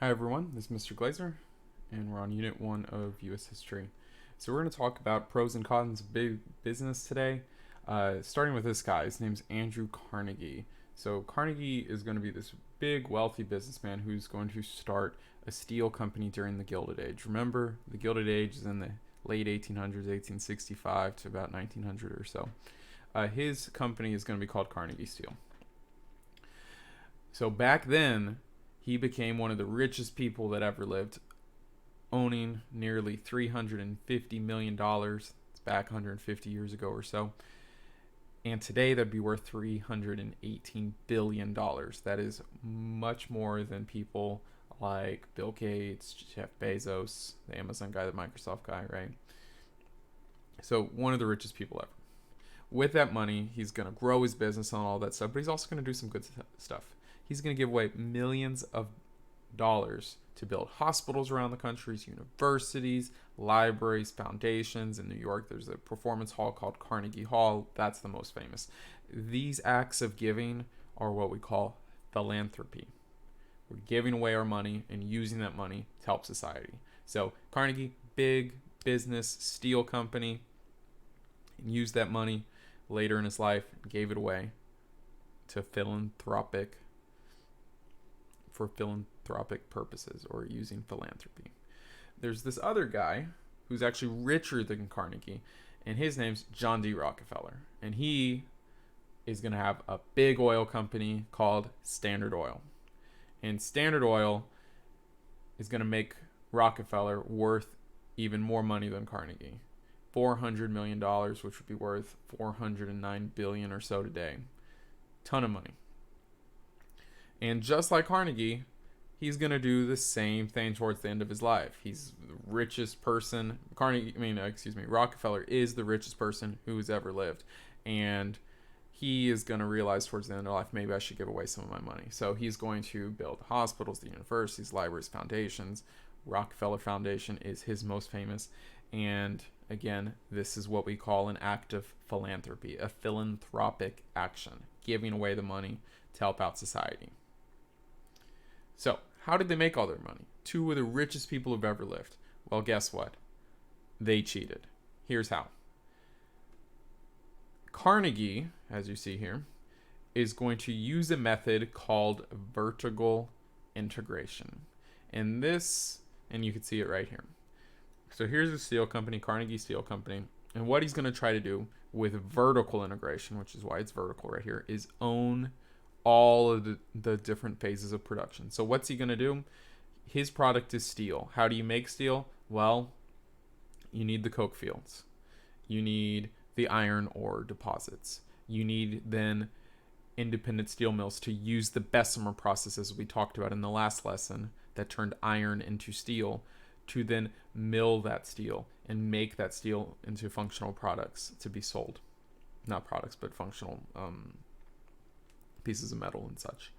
Hi everyone, this is Mr. Glazer, and we're on Unit 1 of U.S. History. So we're going to talk about pros and cons of big business today, starting with this guy. His name's Andrew Carnegie. So Carnegie is going to be this big, wealthy businessman who's going to start a steel company during the Gilded Age. Remember, the Gilded Age is in the late 1800s, 1865 to about 1900 or so. His company is going to be called Carnegie Steel. So back then, he became one of the richest people that ever lived, owning nearly $350 million. It's back 150 years ago or so. And today that'd be worth $318 billion. That is much more than people like Bill Gates, Jeff Bezos, the Amazon guy, the Microsoft guy, right? So one of the richest people ever. With that money, he's going to grow his business and all that stuff, but he's also going to do some good stuff. He's going to give away millions of dollars to build hospitals around the country, universities, libraries, foundations. In New York, there's a performance hall called Carnegie Hall. That's the most famous. These acts of giving are what we call philanthropy. We're giving away our money and using that money to help society. So Carnegie, big business steel company, and used that money later in his life, gave it away to philanthropic purposes, or using philanthropy. There's this other guy who's actually richer than Carnegie, and his name's John D Rockefeller, and he is going to have a big oil company called Standard Oil. And Standard Oil is going to make Rockefeller worth even more money than Carnegie. $400 million, which would be worth $409 billion or so today. Ton of money. And just like Carnegie, he's going to do the same thing towards the end of his life. He's the richest person. Rockefeller is the richest person who's ever lived. And he is going to realize towards the end of life, maybe I should give away some of my money. So he's going to build hospitals, the universities, libraries, foundations. Rockefeller Foundation is his most famous. And again, this is what we call an act of philanthropy, a philanthropic action, giving away the money to help out society. So, how did they make all their money? Two of the richest people who've ever lived. Well, guess what? They cheated. Here's how. Carnegie, as you see here, is going to use a method called vertical integration. And you can see it right here. So here's a steel company, Carnegie Steel Company. And what he's going to try to do with vertical integration, which is why it's vertical right here, is own all of the different phases of production. So what's he going to do? His product is steel. How do you make steel? Well, you need the coke fields. You need the iron ore deposits. You need then independent steel mills to use the Bessemer processes we talked about in the last lesson that turned iron into steel, to then mill that steel and make that steel into functional products to be sold. Not products, but functional pieces of metal and such.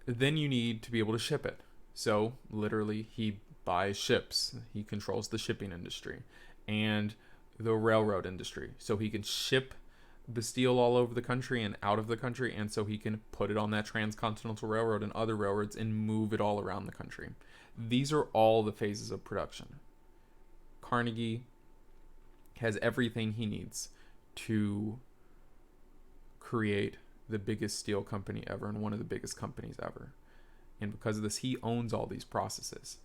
Then you need to be able to ship it. So literally, he buys ships. He controls the shipping industry and the railroad industry. So he can ship the steel all over the country and out of the country, and so he can put it on that transcontinental railroad and other railroads and move it all around the country. These are all the phases of production. Carnegie has everything he needs to create the biggest steel company ever and one of the biggest companies ever. And because of this, he owns all these processes.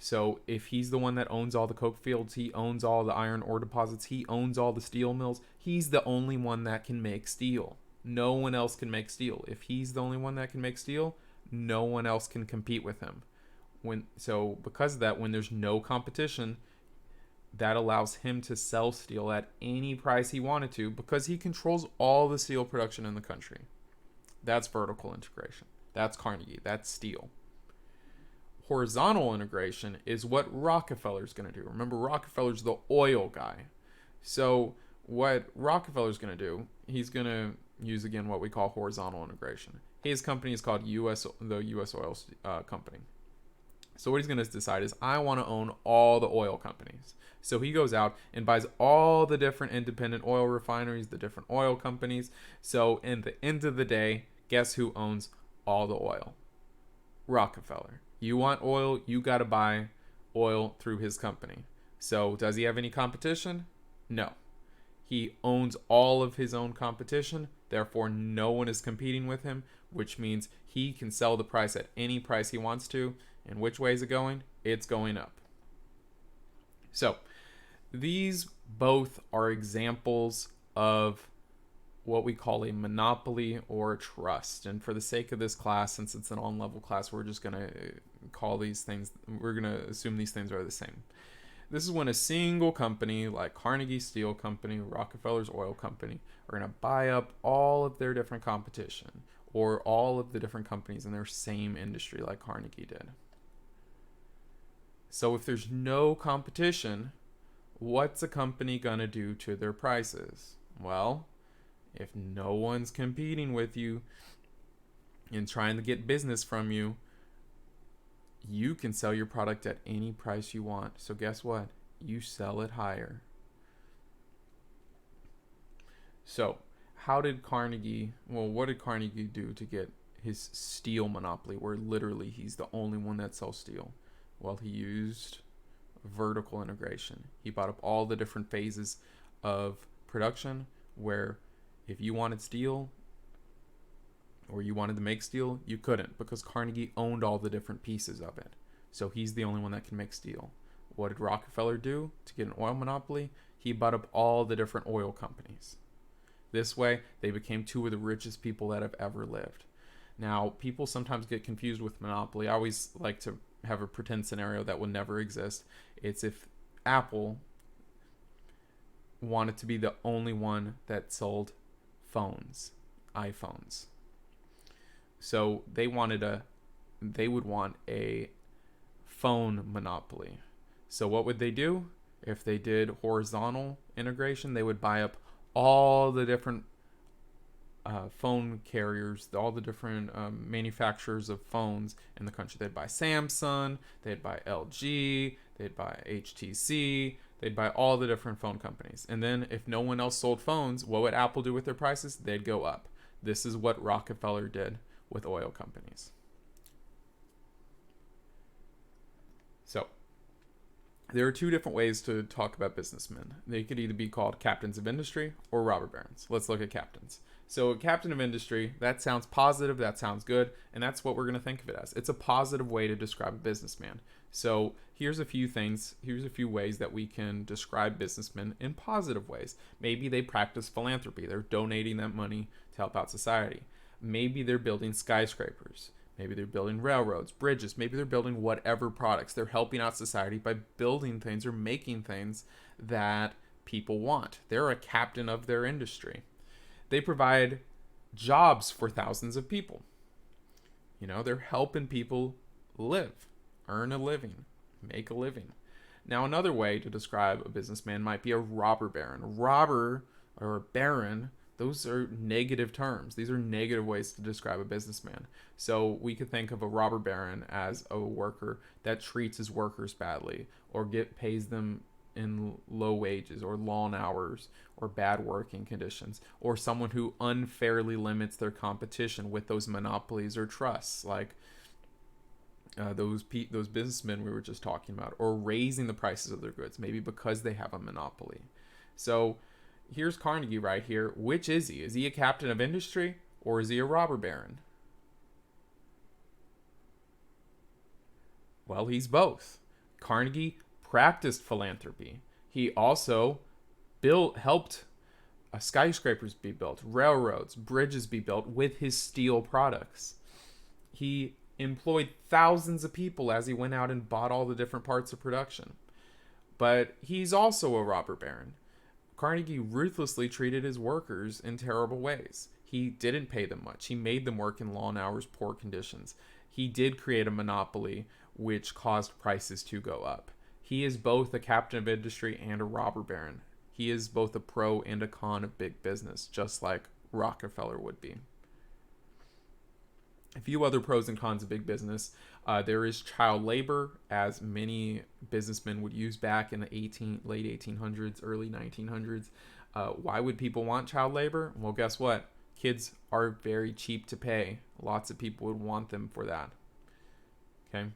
So if he's the one that owns all the coke fields, he owns all the iron ore deposits, he owns all the steel mills, he's the only one that can make steel. No one else can make steel. If he's the only one that can make steel, no one else can compete with him. Because of that, when there's no competition, that allows him to sell steel at any price he wanted to because he controls all the steel production in the country. That's vertical integration. That's Carnegie. That's steel. Horizontal integration is what Rockefeller's going to do. Remember, Rockefeller's the oil guy. So what Rockefeller's going to do, he's going to use, again, what we call horizontal integration. His company is called the U.S. Oil Company. So what he's going to decide is, I want to own all the oil companies. So he goes out and buys all the different independent oil refineries, the different oil companies. So in the end of the day, guess who owns all the oil? Rockefeller. You want oil, you got to buy oil through his company. So, does he have any competition? No. He owns all of his own competition, therefore, no one is competing with him, which means he can sell the price at any price he wants to. And which way is it going? It's going up. So, these both are examples of what we call a monopoly or a trust. And for the sake of this class, since it's an on-level class, we're just going to call these things, we're going to assume these things are the same. This is when a single company like Carnegie Steel Company, Rockefeller's Oil Company, are going to buy up all of their different competition or all of the different companies in their same industry like Carnegie did. So if there's no competition, what's a company going to do to their prices? Well, if no one's competing with you and trying to get business from you, you can sell your product at any price you want. So guess what? You sell it higher. So what did Carnegie do to get his steel monopoly, where literally he's the only one that sells steel? Well, he used vertical integration. He bought up all the different phases of production, where if you wanted steel or you wanted to make steel, you couldn't, because Carnegie owned all the different pieces of it. So he's the only one that can make steel. What did Rockefeller do to get an oil monopoly? He bought up all the different oil companies. This way, they became two of the richest people that have ever lived. Now, people sometimes get confused with monopoly. I always like to have a pretend scenario that will never exist. It's if Apple wanted to be the only one that sold phones, iPhones. So they would want a phone monopoly. So what would they do? If they did horizontal integration, they would buy up all the different phone carriers, all the different manufacturers of phones in the country. They'd buy Samsung, they'd buy LG, they'd buy HTC, they'd buy all the different phone companies. And then if no one else sold phones, what would Apple do with their prices? They'd go up. This is what Rockefeller did with oil companies. So, there are two different ways to talk about businessmen. They could either be called captains of industry or robber barons. Let's look at captains. So a captain of industry, that sounds positive, that sounds good, and that's what we're going to think of it as. It's a positive way to describe a businessman. So here's a few ways that we can describe businessmen in positive ways. Maybe they practice philanthropy. They're donating that money to help out society. Maybe they're building skyscrapers. Maybe they're building railroads, bridges. Maybe they're building whatever products. They're helping out society by building things or making things that people want. They're a captain of their industry. They provide jobs for thousands of people. They're helping people live, earn a living, make a living. Now, another way to describe a businessman might be a robber baron. A robber or a baron, those are negative terms. These are negative ways to describe a businessman. So we could think of a robber baron as a worker that treats his workers badly or pays them in low wages or long hours or bad working conditions, or someone who unfairly limits their competition with those monopolies or trusts, like those businessmen we were just talking about, or raising the prices of their goods, maybe because they have a monopoly. So here's Carnegie right here. Which is he? Is he a captain of industry or is he a robber baron? Well, he's both. Carnegie practiced philanthropy. He also helped skyscrapers be built, railroads, bridges be built with his steel products. He employed thousands of people as he went out and bought all the different parts of production. But he's also a robber baron. Carnegie ruthlessly treated his workers in terrible ways. He didn't pay them much. He made them work in long hours, poor conditions. He did create a monopoly which caused prices to go up. He is both a captain of industry and a robber baron. He is both a pro and a con of big business, just like Rockefeller would be. A few other pros and cons of big business. There is child labor, as many businessmen would use back in the late 1800s, early 1900s. Why would people want child labor? Well, guess what? Kids are very cheap to pay. Lots of people would want them for that. Okay.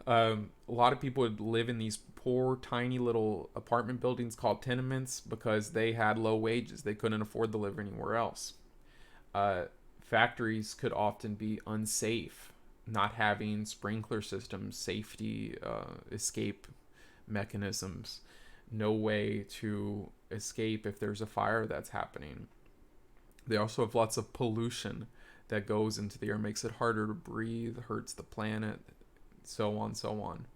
A lot of people would live in these poor, tiny little apartment buildings called tenements because they had low wages. They couldn't afford to live anywhere else. Uh, Factories could often be unsafe, not having sprinkler systems, safety escape mechanisms, no way to escape if there's a fire that's happening. They also have lots of pollution that goes into the air, makes it harder to breathe, hurts the planet, so on, so on.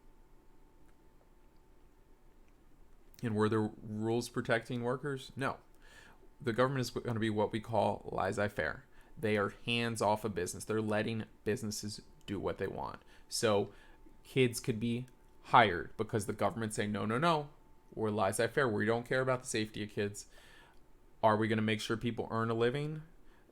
And were there rules protecting workers? No. The government is going to be what we call laissez-faire. They are hands off of business. They're letting businesses do what they want. So kids could be hired because the government's saying, no, no, no, we're laissez-faire. We don't care about the safety of kids. Are we going to make sure people earn a living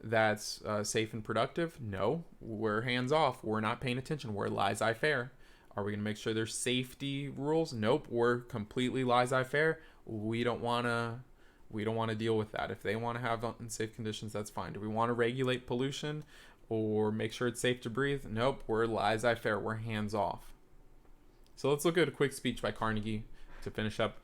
that's safe and productive? No, we're hands off. We're not paying attention. We're laissez-faire. Are we going to make sure there's safety rules? Nope, we're completely laissez-faire. We don't want to deal with that. If they want to have unsafe conditions, that's fine. Do we want to regulate pollution or make sure it's safe to breathe? Nope, we're laissez-faire. We're hands off. So let's look at a quick speech by Carnegie to finish up.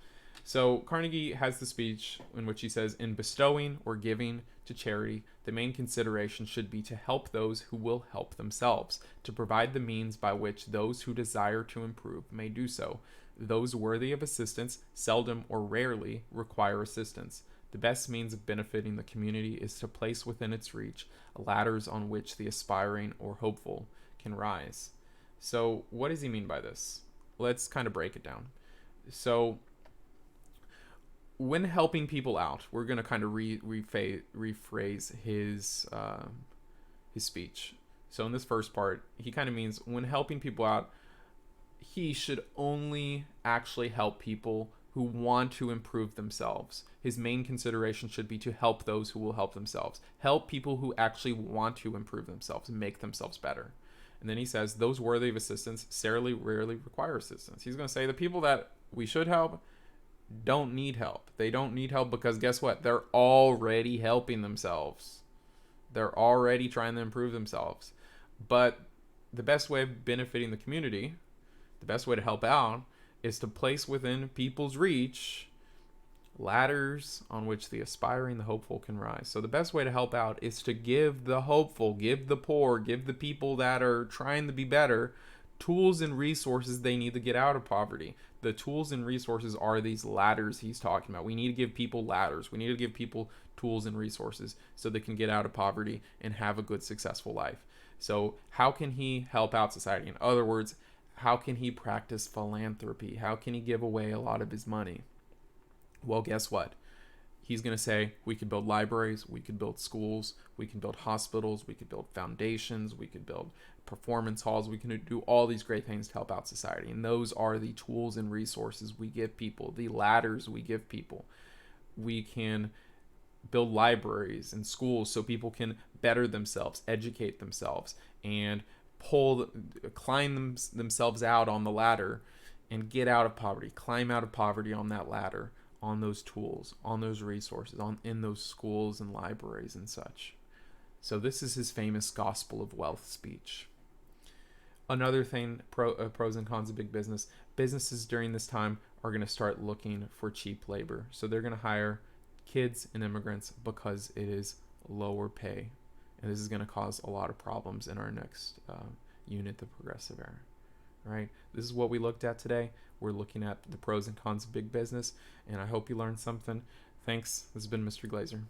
So Carnegie has the speech in which he says, in bestowing or giving to charity, the main consideration should be to help those who will help themselves, to provide the means by which those who desire to improve may do so. Those worthy of assistance seldom or rarely require assistance. The best means of benefiting the community is to place within its reach ladders on which the aspiring or hopeful can rise. So what does he mean by this? Let's kind of break it down. So when helping people out, we're going to kind of rephrase his speech. So in this first part, he kind of means when helping people out, he should only actually help people who want to improve themselves. His main consideration should be to help those who will help themselves. Help people who actually want to improve themselves and make themselves better. And then he says, those worthy of assistance rarely require assistance. He's going to say the people that we should help don't need help. They don't need help because guess what? They're already helping themselves. They're already trying to improve themselves. But the best way of benefiting the community, the best way to help out, is to place within people's reach ladders on which the aspiring, the hopeful can rise. So the best way to help out is to give the hopeful, give the poor, give the people that are trying to be better tools and resources they need to get out of poverty. The tools and resources are these ladders he's talking about. We need to give people ladders. We need to give people tools and resources so they can get out of poverty and have a good, successful life. So how can he help out society? In other words, how can he practice philanthropy? How can he give away a lot of his money? Well, guess what? He's going to say we could build libraries, we could build schools, we can build hospitals, we could build foundations, we could build performance halls, we can do all these great things to help out society. And those are the tools and resources we give people, the ladders we give people. We can build libraries and schools so people can better themselves, educate themselves, and climb themselves out on the ladder and get out of poverty, climb out of poverty on that ladder, on those tools, on those resources, in those schools and libraries and such. So this is his famous Gospel of Wealth speech. Another thing, pros and cons of big business. Businesses during this time are going to start looking for cheap labor. So they're going to hire kids and immigrants because it is lower pay. And this is going to cause a lot of problems in our next unit, the progressive era. Right? This is what we looked at today. We're looking at the pros and cons of big business, and I hope you learned something. Thanks. This has been Mr. Glazer.